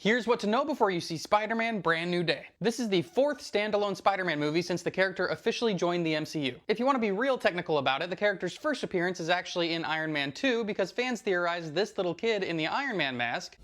Here's what to know before you see Spider-Man Brand New Day. This is the 4th standalone Spider-Man movie since the character officially joined the MCU. If you want to be real technical about it, the character's first appearance is actually in Iron Man 2 because fans theorize this little kid in the Iron Man mask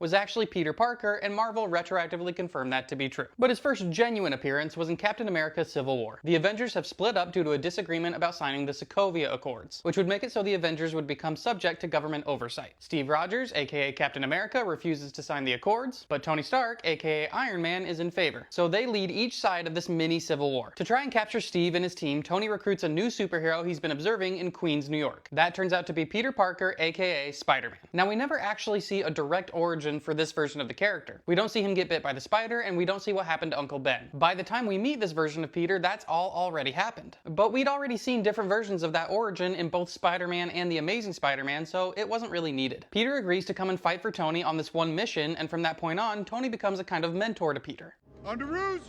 was actually Peter Parker, and Marvel retroactively confirmed that to be true. But his first genuine appearance was in Captain America Civil War. The Avengers have split up due to a disagreement about signing the Sokovia Accords, which would make it so the Avengers would become subject to government oversight. Steve Rogers, aka Captain America, refuses to sign the Accords, but Tony Stark, aka Iron Man, is in favor. So they lead each side of this mini Civil War. To try and capture Steve and his team, Tony recruits a new superhero he's been observing in Queens, New York. That turns out to be Peter Parker, aka Spider-Man. Now, we never actually see a direct origin for this version of the character. We don't see him get bit by the spider, and we don't see what happened to Uncle Ben. By the time we meet this version of Peter, that's all already happened. But we'd already seen different versions of that origin in both Spider-Man and The Amazing Spider-Man, so it wasn't really needed. Peter agrees to come and fight for Tony on this one mission, and from that point on, Tony becomes a kind of mentor to Peter. Underoos!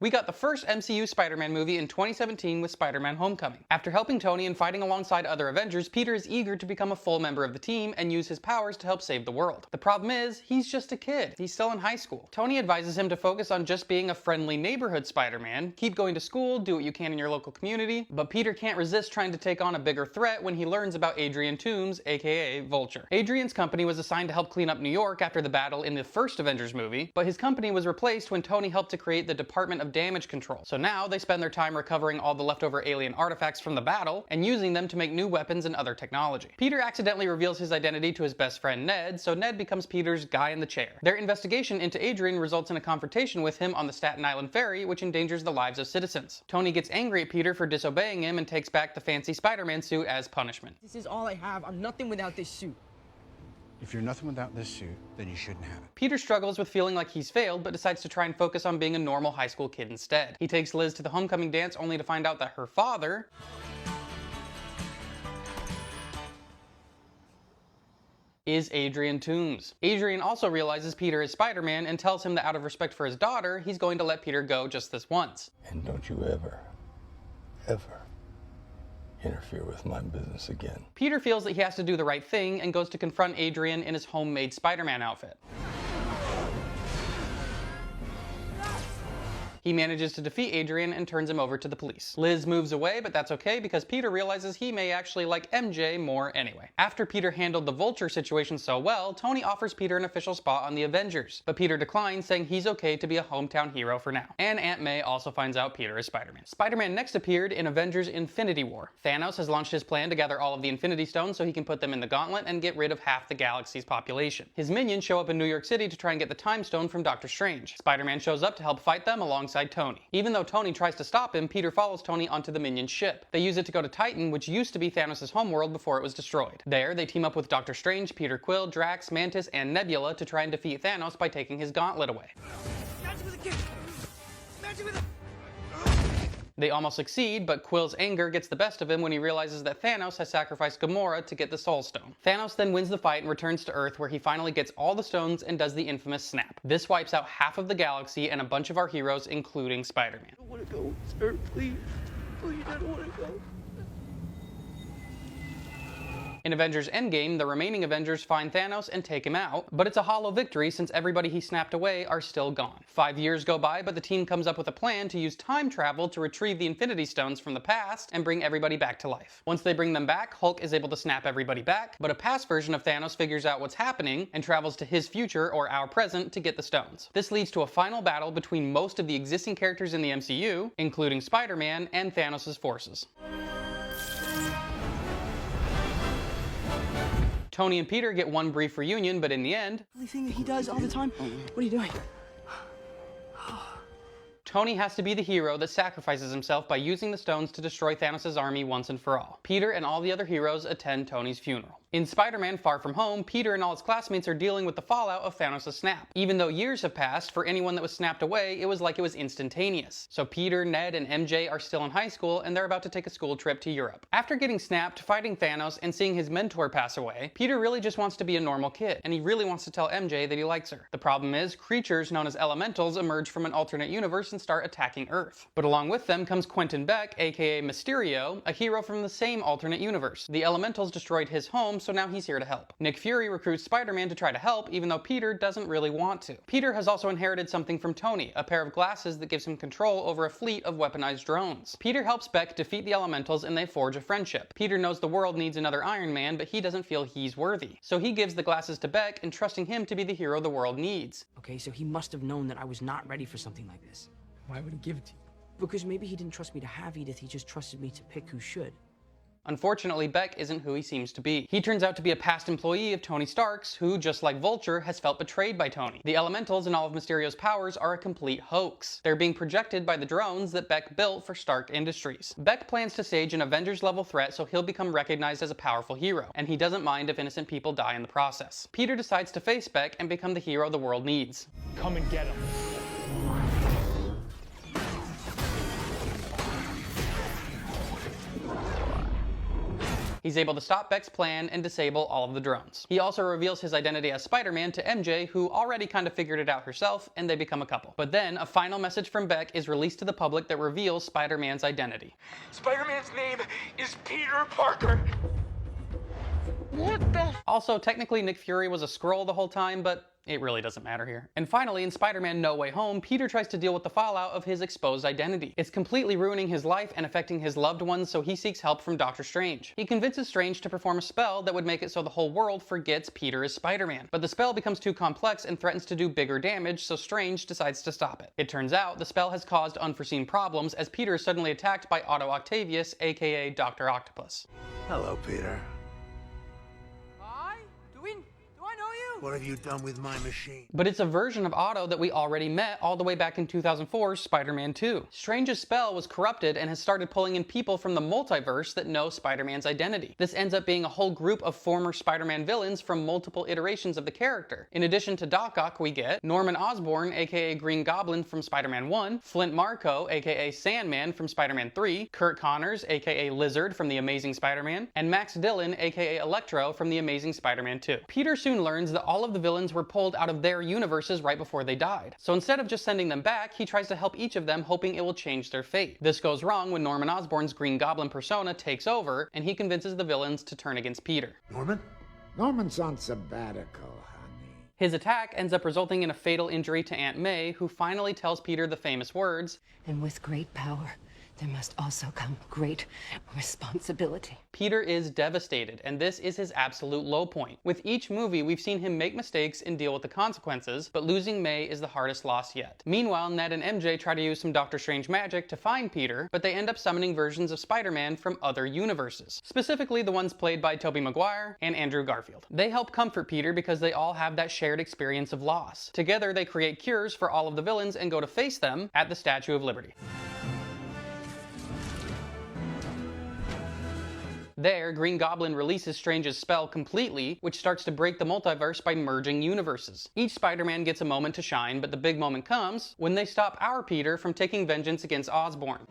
We got the first MCU Spider-Man movie in 2017 with Spider-Man Homecoming. After helping Tony and fighting alongside other Avengers, Peter is eager to become a full member of the team and use his powers to help save the world. The problem is, he's just a kid. He's still in high school. Tony advises him to focus on just being a friendly neighborhood Spider-Man, keep going to school, do what you can in your local community, but Peter can't resist trying to take on a bigger threat when he learns about Adrian Toomes, aka Vulture. Adrian's company was assigned to help clean up New York after the battle in the first Avengers movie, but his company was replaced when Tony helped to create the Department of Damage Control. So now they spend their time recovering all the leftover alien artifacts from the battle and using them to make new weapons and other technology. Peter accidentally reveals his identity to his best friend Ned, so Ned becomes Peter's guy in the chair. Their investigation into Adrian results in a confrontation with him on the Staten Island ferry, which endangers the lives of citizens. Tony gets angry at Peter for disobeying him and takes back the fancy Spider-Man suit as punishment. This is all I have. I'm nothing without this suit. If you're nothing without this suit, then you shouldn't have it. Peter struggles with feeling like he's failed, but decides to try and focus on being a normal high school kid instead. He takes Liz to the homecoming dance only to find out that her father is Adrian Toomes. Adrian also realizes Peter is Spider-Man and tells him that out of respect for his daughter, he's going to let Peter go just this once. And don't you ever interfere with my business again. Peter feels that he has to do the right thing and goes to confront Adrian in his homemade Spider-Man outfit. He manages to defeat Adrian and turns him over to the police. Liz moves away, but that's okay because Peter realizes he may actually like MJ more anyway. After Peter handled the Vulture situation so well, Tony offers Peter an official spot on the Avengers, but Peter declines, saying he's okay to be a hometown hero for now. And Aunt May also finds out Peter is Spider-Man. Spider-Man next appeared in Avengers Infinity War. Thanos has launched his plan to gather all of the Infinity Stones so he can put them in the gauntlet and get rid of half the galaxy's population. His minions show up in New York City to try and get the Time Stone from Doctor Strange. Spider-Man shows up to help fight them alongside Tony. Even though Tony tries to stop him, Peter follows Tony onto the minion ship. They use it to go to Titan, which used to be Thanos' homeworld before it was destroyed. There, they team up with Doctor Strange, Peter Quill, Drax, Mantis, and Nebula to try and defeat Thanos by taking his gauntlet away. They almost succeed, but Quill's anger gets the best of him when he realizes that Thanos has sacrificed Gamora to get the Soul Stone. Thanos then wins the fight and returns to Earth, where he finally gets all the stones and does the infamous snap. This wipes out half of the galaxy and a bunch of our heroes, including Spider-Man. I don't want to go, sir. Please. Please, I don't want to go. In Avengers Endgame, the remaining Avengers find Thanos and take him out, but it's a hollow victory since everybody he snapped away are still gone. 5 years go by, but the team comes up with a plan to use time travel to retrieve the Infinity Stones from the past and bring everybody back to life. Once they bring them back, Hulk is able to snap everybody back, but a past version of Thanos figures out what's happening and travels to his future, or our present, to get the stones. This leads to a final battle between most of the existing characters in the MCU, including Spider-Man and Thanos' forces. Tony and Peter get one brief reunion, but in the end, The only thing that he does all the time. What are you doing? Tony has to be the hero that sacrifices himself by using the stones to destroy Thanos' army once and for all. Peter and all the other heroes attend Tony's funeral. In Spider-Man Far From Home, Peter and all his classmates are dealing with the fallout of Thanos' snap. Even though years have passed, for anyone that was snapped away, it was like it was instantaneous. So Peter, Ned, and MJ are still in high school, and they're about to take a school trip to Europe. After getting snapped, fighting Thanos, and seeing his mentor pass away, Peter really just wants to be a normal kid, and he really wants to tell MJ that he likes her. The problem is, creatures known as elementals emerge from an alternate universe and start attacking Earth. But along with them comes Quentin Beck, aka Mysterio, a hero from the same alternate universe. The elementals destroyed his home, so now he's here to help. Nick Fury recruits Spider-Man to try to help, even though Peter doesn't really want to. Peter has also inherited something from Tony, a pair of glasses that gives him control over a fleet of weaponized drones. Peter helps Beck defeat the elementals and they forge a friendship. Peter knows the world needs another Iron Man, but he doesn't feel he's worthy. So he gives the glasses to Beck, entrusting him to be the hero the world needs. Okay, so he must have known that I was not ready for something like this. Why would he give it to you? Because maybe he didn't trust me to have Edith, he just trusted me to pick who should. Unfortunately, Beck isn't who he seems to be. He turns out to be a past employee of Tony Stark's, who, just like Vulture, has felt betrayed by Tony. The elementals and all of Mysterio's powers are a complete hoax. They're being projected by the drones that Beck built for Stark Industries. Beck plans to stage an Avengers-level threat so he'll become recognized as a powerful hero, and he doesn't mind if innocent people die in the process. Peter decides to face Beck and become the hero the world needs. Come and get him. He's able to stop Beck's plan and disable all of the drones. He also reveals his identity as Spider-Man to MJ, who already kind of figured it out herself, and they become a couple. But then, a final message from Beck is released to the public that reveals Spider-Man's identity. Spider-Man's name is Peter Parker. What the? Also, technically Nick Fury was a Skrull the whole time, but it really doesn't matter here. And finally, in Spider-Man No Way Home, Peter tries to deal with the fallout of his exposed identity. It's completely ruining his life and affecting his loved ones, so he seeks help from Doctor Strange. He convinces Strange to perform a spell that would make it so the whole world forgets Peter is Spider-Man. But the spell becomes too complex and threatens to do bigger damage, so Strange decides to stop it. It turns out the spell has caused unforeseen problems as Peter is suddenly attacked by Otto Octavius, aka Dr. Octopus. Hello, Peter. Hi? Do I know you? What have you done with my machine? But it's a version of Otto that we already met all the way back in 2004's Spider-Man 2. Strange's spell was corrupted and has started pulling in people from the multiverse that know Spider-Man's identity. This ends up being a whole group of former Spider-Man villains from multiple iterations of the character. In addition to Doc Ock, we get Norman Osborn, aka Green Goblin from Spider-Man 1, Flint Marko, aka Sandman from Spider-Man 3, Kurt Connors, aka Lizard from The Amazing Spider-Man, and Max Dillon, aka Electro from The Amazing Spider-Man 2. Peter soon learns that all of the villains were pulled out of their universes right before they died. So instead of just sending them back, he tries to help each of them, hoping it will change their fate. This goes wrong when Norman Osborn's Green Goblin persona takes over, and he convinces the villains to turn against Peter. Norman? Norman's on sabbatical, honey. His attack ends up resulting in a fatal injury to Aunt May, who finally tells Peter the famous words, "And with great power, there must also come great responsibility." Peter is devastated, and this is his absolute low point. With each movie, we've seen him make mistakes and deal with the consequences, but losing May is the hardest loss yet. Meanwhile, Ned and MJ try to use some Doctor Strange magic to find Peter, but they end up summoning versions of Spider-Man from other universes, specifically the ones played by Tobey Maguire and Andrew Garfield. They help comfort Peter because they all have that shared experience of loss. Together, they create cures for all of the villains and go to face them at the Statue of Liberty. There, Green Goblin releases Strange's spell completely, which starts to break the multiverse by merging universes. Each Spider-Man gets a moment to shine, but the big moment comes when they stop our Peter from taking vengeance against Osborn.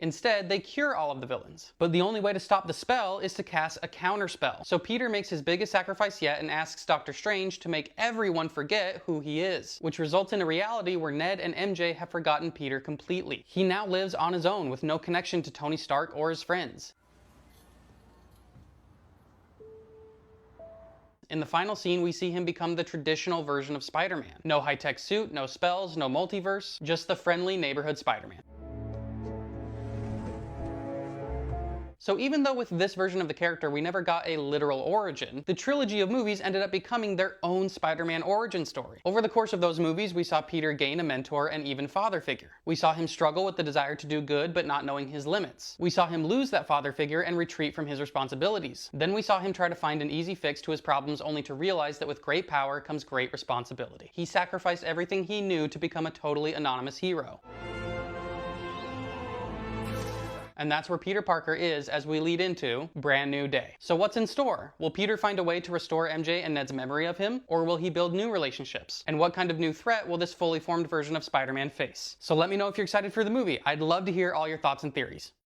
Instead, they cure all of the villains. But the only way to stop the spell is to cast a counter spell. So Peter makes his biggest sacrifice yet and asks Doctor Strange to make everyone forget who he is, which results in a reality where Ned and MJ have forgotten Peter completely. He now lives on his own with no connection to Tony Stark or his friends. In the final scene, we see him become the traditional version of Spider-Man. No high-tech suit, no spells, no multiverse, just the friendly neighborhood Spider-Man. So even though with this version of the character we never got a literal origin, the trilogy of movies ended up becoming their own Spider-Man origin story. Over the course of those movies, we saw Peter gain a mentor and even father figure. We saw him struggle with the desire to do good but not knowing his limits. We saw him lose that father figure and retreat from his responsibilities. Then we saw him try to find an easy fix to his problems only to realize that with great power comes great responsibility. He sacrificed everything he knew to become a totally anonymous hero. and that's where Peter Parker is as we lead into Brand New Day. So what's in store? Will Peter find a way to restore MJ and Ned's memory of him, or will he build new relationships? And what kind of new threat will this fully formed version of Spider-Man face? So let me know if you're excited for the movie. I'd love to hear all your thoughts and theories.